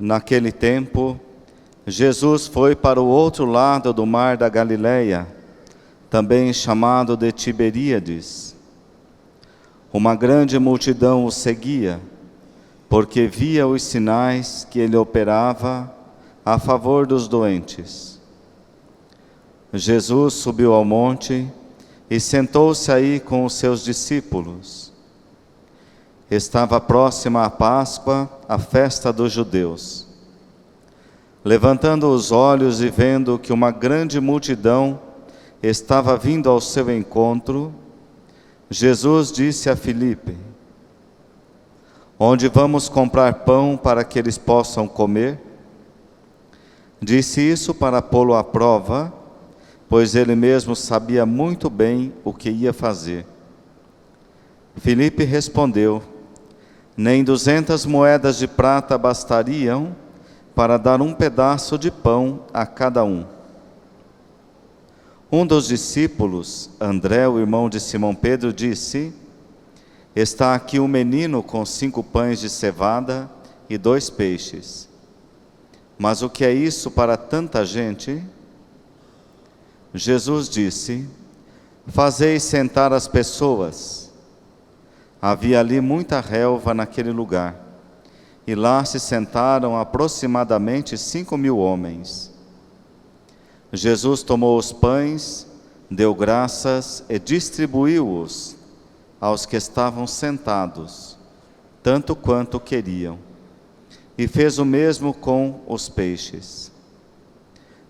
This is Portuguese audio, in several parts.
Naquele tempo, Jesus foi para o outro lado do mar da Galileia, também chamado de Tiberíades. Uma grande multidão o seguia, porque via os sinais que ele operava a favor dos doentes. Jesus subiu ao monte e sentou-se aí com os seus discípulos. Estava próxima a Páscoa, a festa dos judeus. Levantando os olhos e vendo que uma grande multidão estava vindo ao seu encontro, Jesus disse a Filipe: "Onde vamos comprar pão para que eles possam comer?" Disse isso para pô-lo à prova, pois ele mesmo sabia muito bem o que ia fazer. Filipe respondeu: "Nem 200 moedas de prata bastariam para dar um pedaço de pão a cada um." Um dos discípulos, André, o irmão de Simão Pedro, disse: "Está aqui um menino com 5 pães de cevada e 2 peixes. Mas o que é isso para tanta gente?" Jesus disse: "Fazei sentar as pessoas." Havia ali muita relva naquele lugar, e lá se sentaram aproximadamente 5.000 homens. Jesus tomou os pães, deu graças e distribuiu-os aos que estavam sentados, tanto quanto queriam, e fez o mesmo com os peixes.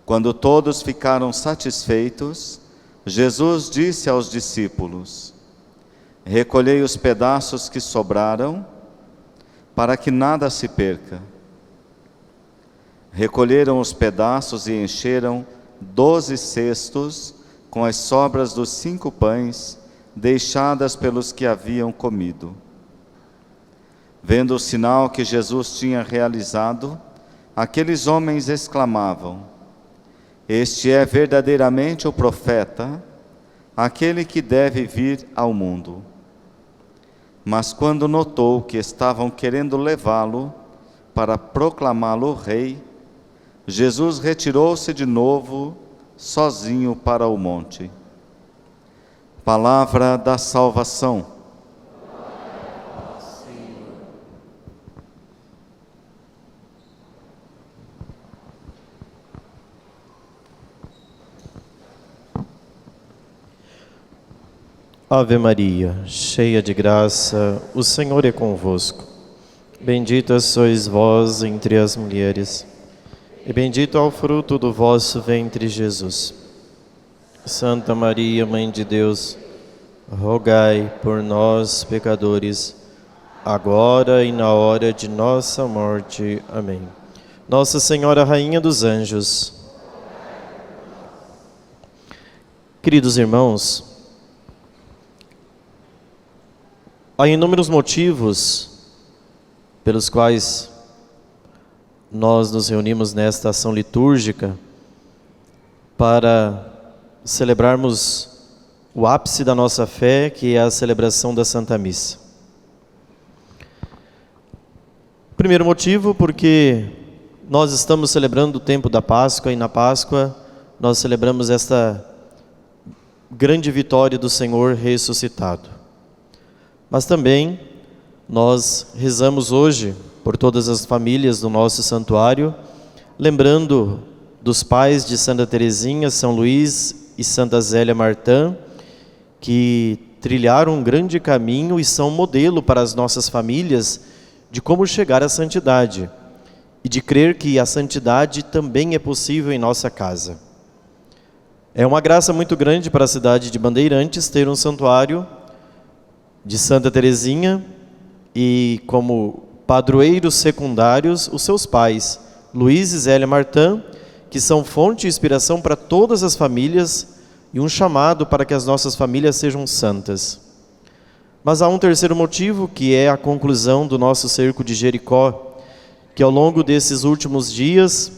Quando todos ficaram satisfeitos, Jesus disse aos discípulos: "Recolhei os pedaços que sobraram, para que nada se perca." Recolheram os pedaços e encheram 12 cestos com as sobras dos 5 pães deixadas pelos que haviam comido. Vendo o sinal que Jesus tinha realizado, aqueles homens exclamavam: "Este é verdadeiramente o profeta, aquele que deve vir ao mundo." Mas quando notou que estavam querendo levá-lo para proclamá-lo rei, Jesus retirou-se de novo, sozinho para o monte. Palavra da salvação. Ave Maria, cheia de graça, o Senhor é convosco. Bendita sois vós entre as mulheres, e bendito é o fruto do vosso ventre, Jesus. Santa Maria, Mãe de Deus, rogai por nós, pecadores, agora e na hora de nossa morte. Amém. Nossa Senhora, Rainha dos Anjos. Queridos irmãos, há inúmeros motivos pelos quais nós nos reunimos nesta ação litúrgica para celebrarmos o ápice da nossa fé, que é a celebração da Santa Missa. Primeiro motivo, porque nós estamos celebrando o tempo da Páscoa, e na Páscoa nós celebramos esta grande vitória do Senhor ressuscitado. Mas também nós rezamos hoje por todas as famílias do nosso santuário, lembrando dos pais de Santa Teresinha, São Luís e Santa Zélia Martã, que trilharam um grande caminho e são modelo para as nossas famílias de como chegar à santidade e de crer que a santidade também é possível em nossa casa. É uma graça muito grande para a cidade de Bandeirantes ter um santuário de Santa Teresinha e como padroeiros secundários os seus pais, Luís e Zélia Martã, que são fonte de inspiração para todas as famílias e um chamado para que as nossas famílias sejam santas. Mas há um terceiro motivo, que é a conclusão do nosso cerco de Jericó, que ao longo desses últimos dias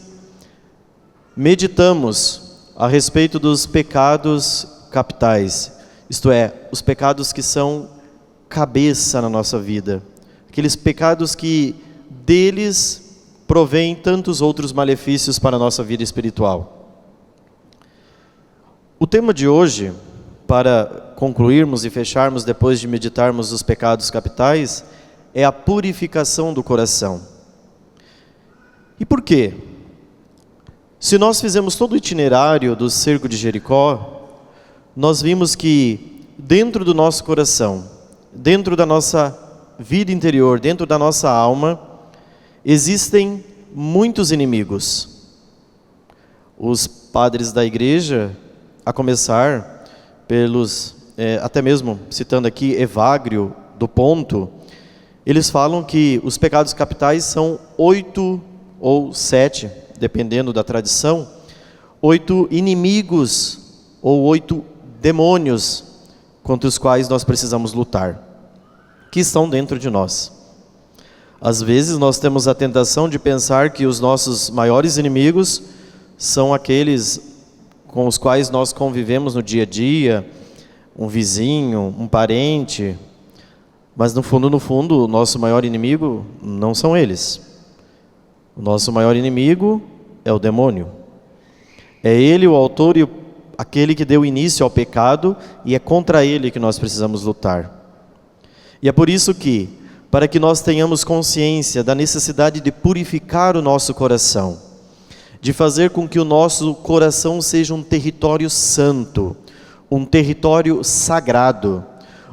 meditamos a respeito dos pecados capitais, isto é, os pecados que são cabeça na nossa vida, aqueles pecados que deles provém tantos outros malefícios para a nossa vida espiritual. O tema de hoje, para concluirmos e fecharmos depois de meditarmos os pecados capitais, é a purificação do coração. E por quê? Se nós fizemos todo o itinerário do cerco de Jericó, nós vimos que dentro do nosso coração, dentro da nossa vida interior, dentro da nossa alma, existem muitos inimigos. Os padres da igreja, a começar pelos, até mesmo citando aqui Evagrio do Ponto, eles falam que os pecados capitais são 8 ou 7, dependendo da tradição, 8 inimigos ou 8 demônios contra os quais nós precisamos lutar, que estão dentro de nós. Às vezes nós temos a tentação de pensar que os nossos maiores inimigos são aqueles com os quais nós convivemos no dia a dia, um vizinho, um parente, mas no fundo, o nosso maior inimigo não são eles. O nosso maior inimigo é o demônio. É ele o autor e aquele que deu início ao pecado, e é contra ele que nós precisamos lutar. E é por isso que, para que nós tenhamos consciência da necessidade de purificar o nosso coração, de fazer com que o nosso coração seja um território santo, um território sagrado,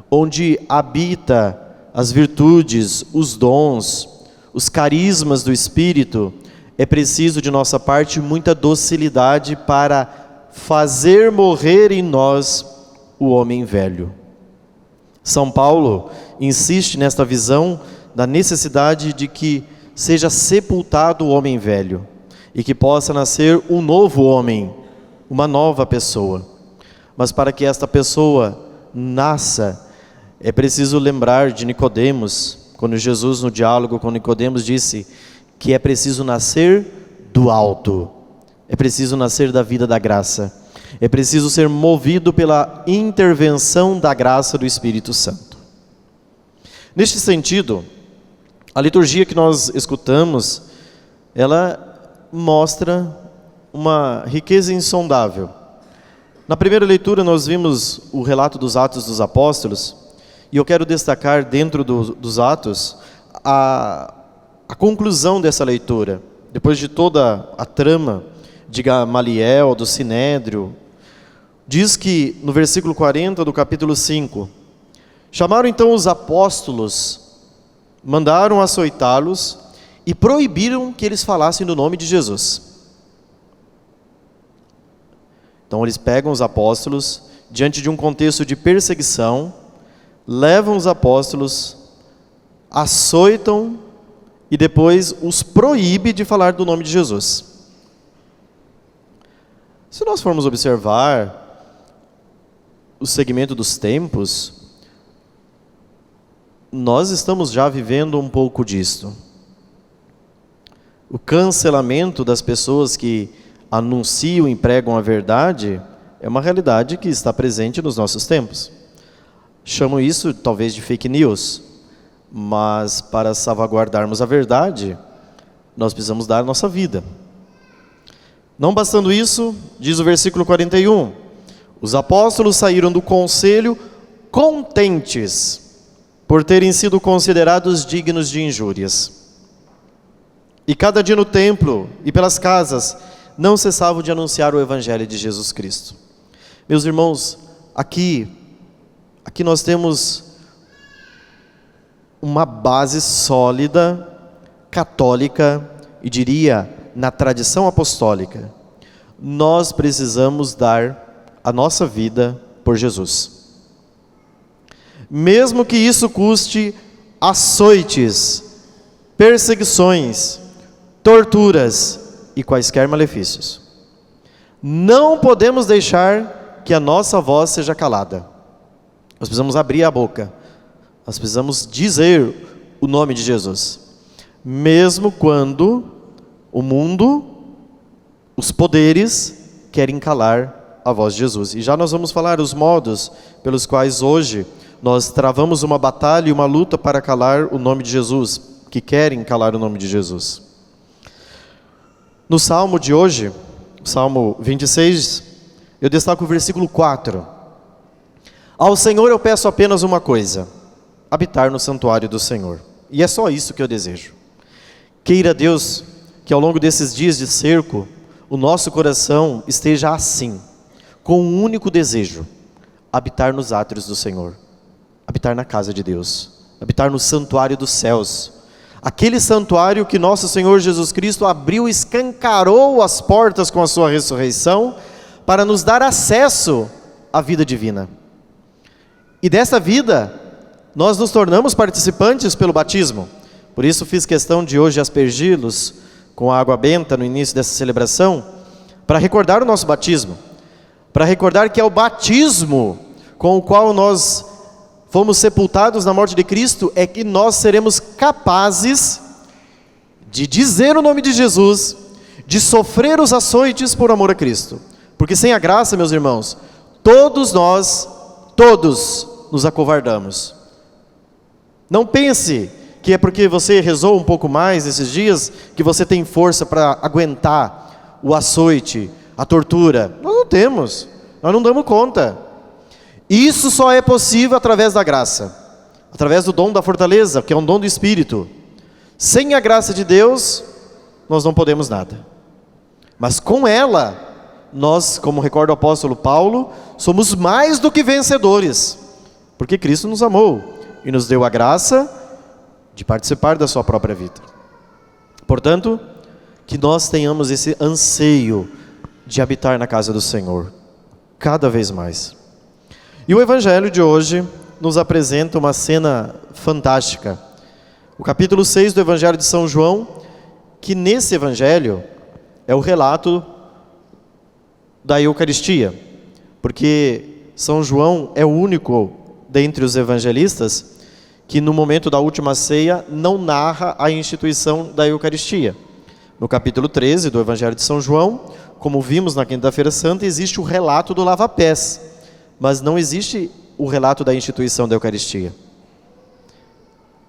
onde habita as virtudes, os dons, os carismas do Espírito, é preciso de nossa parte muita docilidade para fazer morrer em nós o homem velho. São Paulo insiste nesta visão da necessidade de que seja sepultado o homem velho e que possa nascer um novo homem, uma nova pessoa. Mas para que esta pessoa nasça, é preciso lembrar de Nicodemos, quando Jesus, no diálogo com Nicodemos, disse que é preciso nascer do alto, é preciso nascer da vida da graça, é preciso ser movido pela intervenção da graça do Espírito Santo. Neste sentido, a liturgia que nós escutamos, ela mostra uma riqueza insondável. Na primeira leitura nós vimos o relato dos Atos dos Apóstolos, e eu quero destacar dentro dos Atos a conclusão dessa leitura. Depois de toda a trama de Gamaliel, do Sinédrio, diz que no versículo 40 do capítulo 5, chamaram então os apóstolos, mandaram açoitá-los e proibiram que eles falassem do nome de Jesus. Então eles pegam os apóstolos, diante de um contexto de perseguição, levam os apóstolos, açoitam e depois os proíbe de falar do nome de Jesus. Se nós formos observar o segmento dos tempos, nós estamos já vivendo um pouco disto. O cancelamento das pessoas que anunciam e pregam a verdade é uma realidade que está presente nos nossos tempos. Chamo isso talvez de fake news, mas para salvaguardarmos a verdade, nós precisamos dar a nossa vida. Não bastando isso, diz o versículo 41, os apóstolos saíram do conselho contentes por terem sido considerados dignos de injúrias. E cada dia no templo e pelas casas não cessavam de anunciar o Evangelho de Jesus Cristo. Meus irmãos, aqui nós temos uma base sólida, católica, e diria, na tradição apostólica. Nós precisamos dar a nossa vida por Jesus. Mesmo que isso custe açoites, perseguições, torturas e quaisquer malefícios. Não podemos deixar que a nossa voz seja calada. Nós precisamos abrir a boca. Nós precisamos dizer o nome de Jesus. Mesmo quando o mundo, os poderes, querem calar a voz de Jesus. E já nós vamos falar os modos pelos quais hoje nós travamos uma batalha e uma luta para calar o nome de Jesus, que querem calar o nome de Jesus. No Salmo de hoje, Salmo 26, eu destaco o versículo 4. Ao Senhor eu peço apenas uma coisa: habitar no santuário do Senhor. E é só isso que eu desejo. Queira Deus que ao longo desses dias de cerco, o nosso coração esteja assim, com um único desejo: habitar nos átrios do Senhor, habitar na casa de Deus, habitar no santuário dos céus. Aquele santuário que nosso Senhor Jesus Cristo abriu, escancarou as portas com a sua ressurreição, para nos dar acesso à vida divina. E dessa vida, nós nos tornamos participantes pelo batismo. Por isso fiz questão de hoje aspergi-los com a água benta no início dessa celebração, para recordar o nosso batismo, para recordar que é o batismo com o qual nós fomos sepultados na morte de Cristo, é que nós seremos capazes de dizer o nome de Jesus, de sofrer os açoites por amor a Cristo. Porque sem a graça, meus irmãos, todos nos acovardamos. Não pense que é porque você rezou um pouco mais esses dias, que você tem força para aguentar o açoite, a tortura. Nós não temos, nós não damos conta. Isso só é possível através da graça, através do dom da fortaleza, que é um dom do Espírito. Sem a graça de Deus, nós não podemos nada. Mas com ela, nós, como recorda o apóstolo Paulo, somos mais do que vencedores, porque Cristo nos amou e nos deu a graça de participar da sua própria vida. Portanto, que nós tenhamos esse anseio de habitar na casa do Senhor, cada vez mais. E o Evangelho de hoje nos apresenta uma cena fantástica. O capítulo 6 do Evangelho de São João, que nesse Evangelho é o relato da Eucaristia, porque São João é o único dentre os evangelistas que no momento da última ceia não narra a instituição da Eucaristia. No capítulo 13 do Evangelho de São João, como vimos na Quinta-feira Santa, existe o relato do lava-pés, mas não existe o relato da instituição da Eucaristia.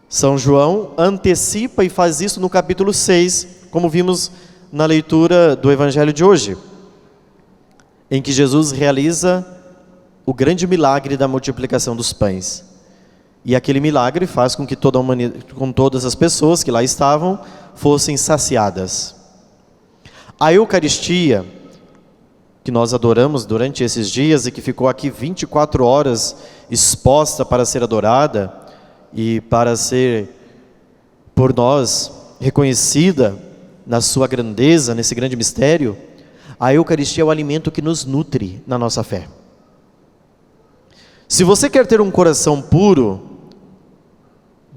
São João antecipa e faz isso no capítulo 6, como vimos na leitura do Evangelho de hoje, em que Jesus realiza o grande milagre da multiplicação dos pães. E aquele milagre faz com que todas as pessoas que lá estavam fossem saciadas. A Eucaristia, que nós adoramos durante esses dias e que ficou aqui 24 horas exposta para ser adorada e para ser por nós reconhecida na sua grandeza, nesse grande mistério, a Eucaristia é o alimento que nos nutre na nossa fé. Se você quer ter um coração puro,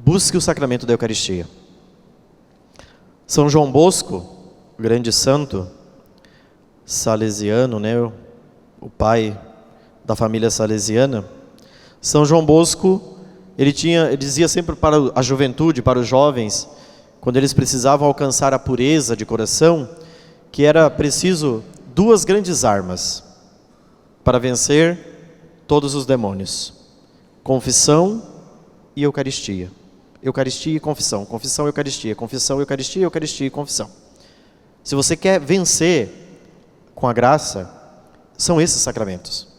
busque o sacramento da Eucaristia. São João Bosco, grande santo salesiano, né, o pai da família salesiana, São João Bosco, ele dizia sempre para a juventude, para os jovens, quando eles precisavam alcançar a pureza de coração, que era preciso duas grandes armas para vencer todos os demônios: confissão e Eucaristia. Eucaristia e confissão, confissão e Eucaristia, confissão e Eucaristia, Eucaristia e confissão. Se você quer vencer com a graça, são esses sacramentos.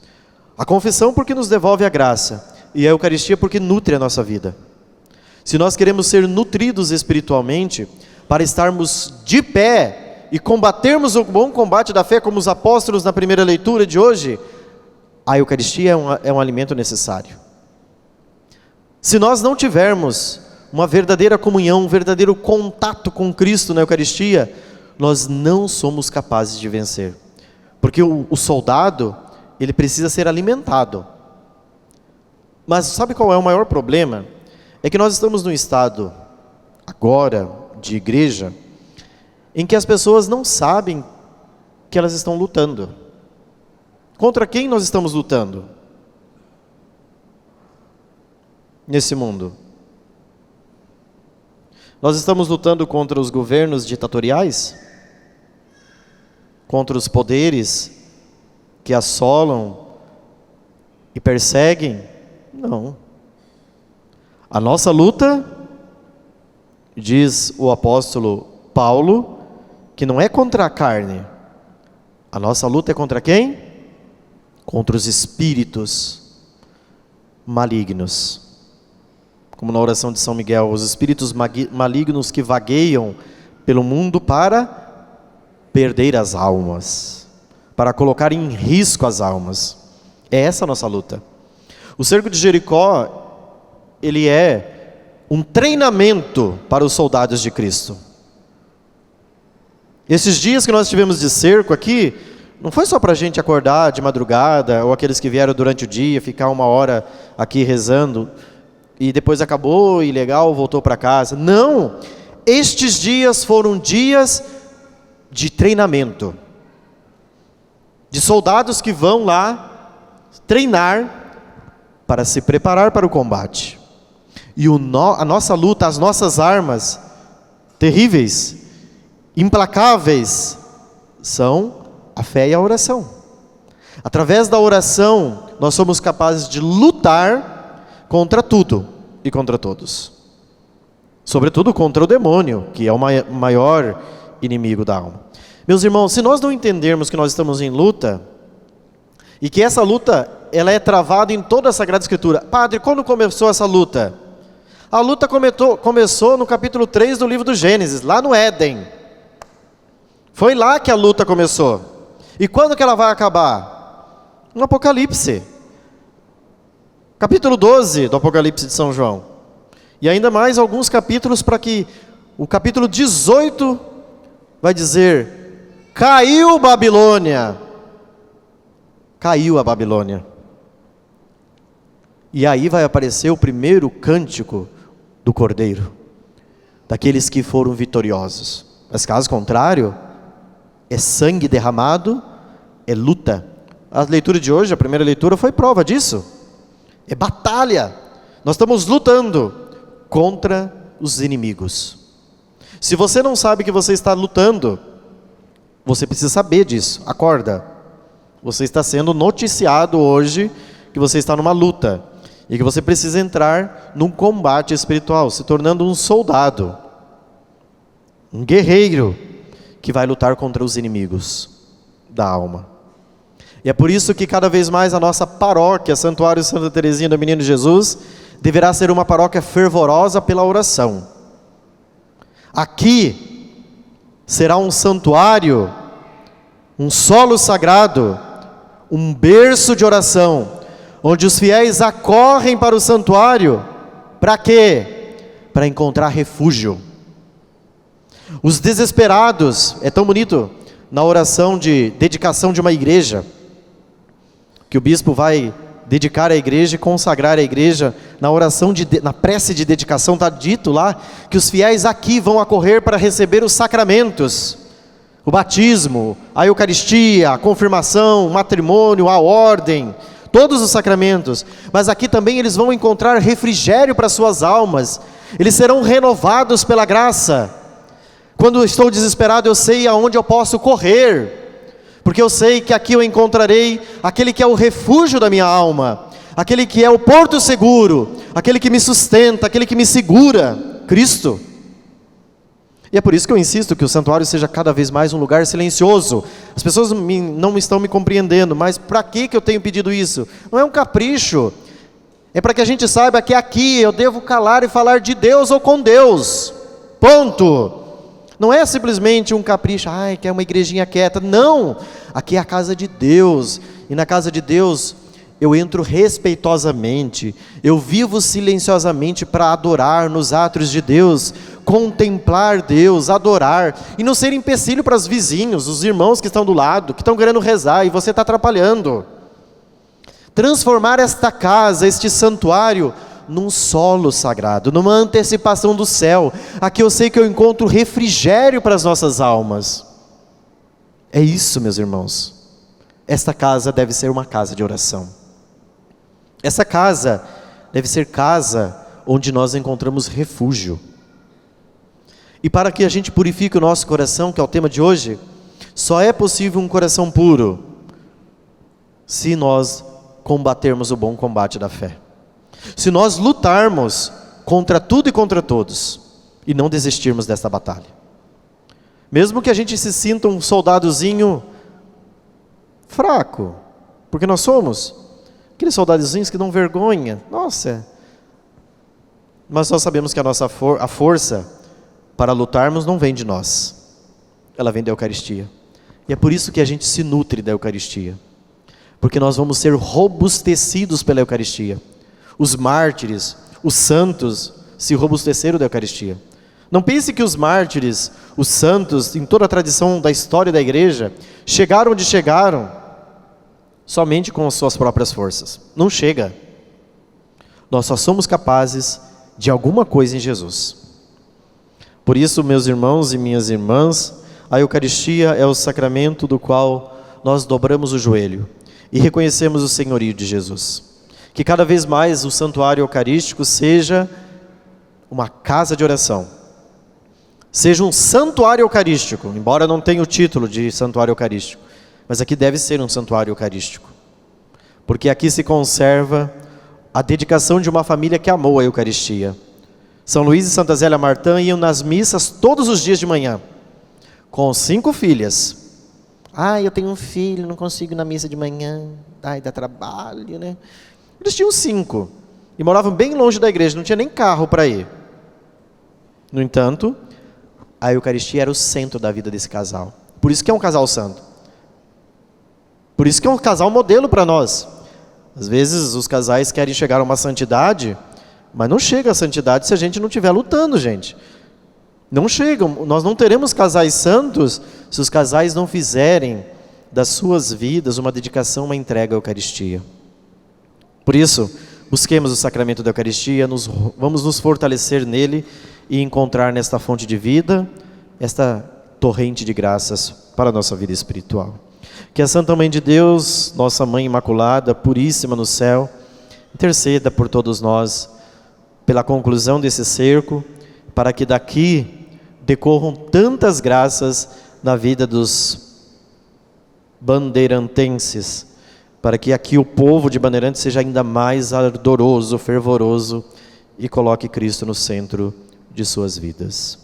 A confissão porque nos devolve a graça, e a Eucaristia porque nutre a nossa vida. Se nós queremos ser nutridos espiritualmente, para estarmos de pé e combatermos o bom combate da fé, como os apóstolos na primeira leitura de hoje, a Eucaristia é um alimento necessário. Se nós não tivermos uma verdadeira comunhão, um verdadeiro contato com Cristo na Eucaristia, nós não somos capazes de vencer. Porque o soldado, ele precisa ser alimentado. Mas sabe qual é o maior problema? É que nós estamos num estado, agora, de igreja, em que as pessoas não sabem que elas estão lutando. Contra quem nós estamos lutando nesse mundo? Nós estamos lutando contra os governos ditatoriais? Contra os poderes que assolam e perseguem? Não. A nossa luta, diz o apóstolo Paulo, que não é contra a carne. A nossa luta é contra quem? Contra os espíritos malignos. Como na oração de São Miguel, os espíritos malignos que vagueiam pelo mundo para perder as almas, para colocar em risco as almas. É essa a nossa luta. O cerco de Jericó, ele é um treinamento para os soldados de Cristo. Esses dias que nós tivemos de cerco aqui, não foi só para a gente acordar de madrugada, ou aqueles que vieram durante o dia, ficar 1 hora aqui rezando, e depois acabou, e legal, voltou para casa. Não! Estes dias foram dias de treinamento, de soldados que vão lá treinar para se preparar para o combate. E a nossa luta, as nossas armas terríveis, implacáveis, são a fé e a oração. Através da oração, nós somos capazes de lutar contra tudo e contra todos. Sobretudo contra o demônio, que é o maior inimigo da alma. Meus irmãos, se nós não entendermos que nós estamos em luta, e que essa luta, ela é travada em toda a Sagrada Escritura. Padre, quando começou essa luta? A luta começou no capítulo 3 do livro do Gênesis, lá no Éden. Foi lá que a luta começou. E quando que ela vai acabar? No Apocalipse. Capítulo 12 do Apocalipse de São João. E ainda mais alguns capítulos, para que o capítulo 18 vai dizer: caiu Babilônia. Caiu a Babilônia. E aí vai aparecer o primeiro cântico do Cordeiro, daqueles que foram vitoriosos. Mas caso contrário, é sangue derramado, é luta. A leitura de hoje, a primeira leitura, foi prova disso. É batalha. Nós estamos lutando contra os inimigos. Se você não sabe que você está lutando, você precisa saber disso. Acorda. Você está sendo noticiado hoje que você está numa luta e que você precisa entrar num combate espiritual, se tornando um soldado, um guerreiro que vai lutar contra os inimigos da alma. E é por isso que cada vez mais a nossa paróquia, Santuário Santa Teresinha do Menino Jesus, deverá ser uma paróquia fervorosa pela oração. Aqui será um santuário, um solo sagrado, um berço de oração, onde os fiéis acorrem para o santuário. Para quê? Para encontrar refúgio. Os desesperados, é tão bonito na oração de dedicação de uma igreja, que o bispo vai dedicar a igreja e consagrar a igreja. Na oração, na prece de dedicação, está dito lá que os fiéis aqui vão acorrer para receber os sacramentos: o batismo, a eucaristia, a confirmação, o matrimônio, a ordem, todos os sacramentos. Mas aqui também eles vão encontrar refrigério para suas almas. Eles serão renovados pela graça. Quando estou desesperado, eu sei aonde eu posso correr, porque eu sei que aqui eu encontrarei aquele que é o refúgio da minha alma, aquele que é o porto seguro, aquele que me sustenta, aquele que me segura, Cristo. E é por isso que eu insisto que o santuário seja cada vez mais um lugar silencioso. As pessoas não estão me compreendendo, mas para que eu tenho pedido isso? Não é um capricho, é para que a gente saiba que aqui eu devo calar e falar de Deus ou com Deus, ponto. Não é simplesmente um capricho, que é uma igrejinha quieta. Não, aqui é a casa de Deus, e na casa de Deus eu entro respeitosamente, eu vivo silenciosamente para adorar nos átrios de Deus, contemplar Deus, adorar, e não ser empecilho para os vizinhos, os irmãos que estão do lado, que estão querendo rezar, e você está atrapalhando. Transformar esta casa, este santuário, num solo sagrado, numa antecipação do céu. Aqui eu sei que eu encontro refrigério para as nossas almas. É isso, meus irmãos. Esta casa deve ser uma casa de oração. Essa casa deve ser casa onde nós encontramos refúgio. E para que a gente purifique o nosso coração, que é o tema de hoje, só é possível um coração puro se nós combatermos o bom combate da fé. Se nós lutarmos contra tudo e contra todos, e não desistirmos desta batalha. Mesmo que a gente se sinta um soldadozinho fraco, porque nós somos aqueles soldadozinhos que dão vergonha. Nossa! Mas nós sabemos que a força para lutarmos não vem de nós. Ela vem da Eucaristia. E é por isso que a gente se nutre da Eucaristia. Porque nós vamos ser robustecidos pela Eucaristia. Os mártires, os santos, se robusteceram da Eucaristia. Não pense que os mártires, os santos, em toda a tradição da história da igreja, chegaram onde chegaram somente com as suas próprias forças. Não chega. Nós só somos capazes de alguma coisa em Jesus. Por isso, meus irmãos e minhas irmãs, a Eucaristia é o sacramento do qual nós dobramos o joelho e reconhecemos o senhorio de Jesus. Que cada vez mais o santuário eucarístico seja uma casa de oração, seja um santuário eucarístico, embora não tenha o título de santuário eucarístico, mas aqui deve ser um santuário eucarístico, porque aqui se conserva a dedicação de uma família que amou a Eucaristia. São Luís e Santa Zélia Martã iam nas missas todos os dias de manhã, com 5 filhas. Eu tenho um filho, não consigo ir na missa de manhã, dá trabalho, né? Eles tinham 5, e moravam bem longe da igreja, não tinha nem carro para ir. No entanto, a Eucaristia era o centro da vida desse casal. Por isso que é um casal santo. Por isso que é um casal modelo para nós. Às vezes os casais querem chegar a uma santidade, mas não chega a santidade se a gente não estiver lutando, gente. Não chegam, nós não teremos casais santos se os casais não fizerem das suas vidas uma dedicação, uma entrega à Eucaristia. Por isso, busquemos o sacramento da Eucaristia, vamos nos fortalecer nele e encontrar nesta fonte de vida, esta torrente de graças para a nossa vida espiritual. Que a Santa Mãe de Deus, nossa Mãe Imaculada, puríssima no céu, interceda por todos nós, pela conclusão desse cerco, para que daqui decorram tantas graças na vida dos bandeirantenses, para que aqui o povo de Bandeirantes seja ainda mais ardoroso, fervoroso e coloque Cristo no centro de suas vidas.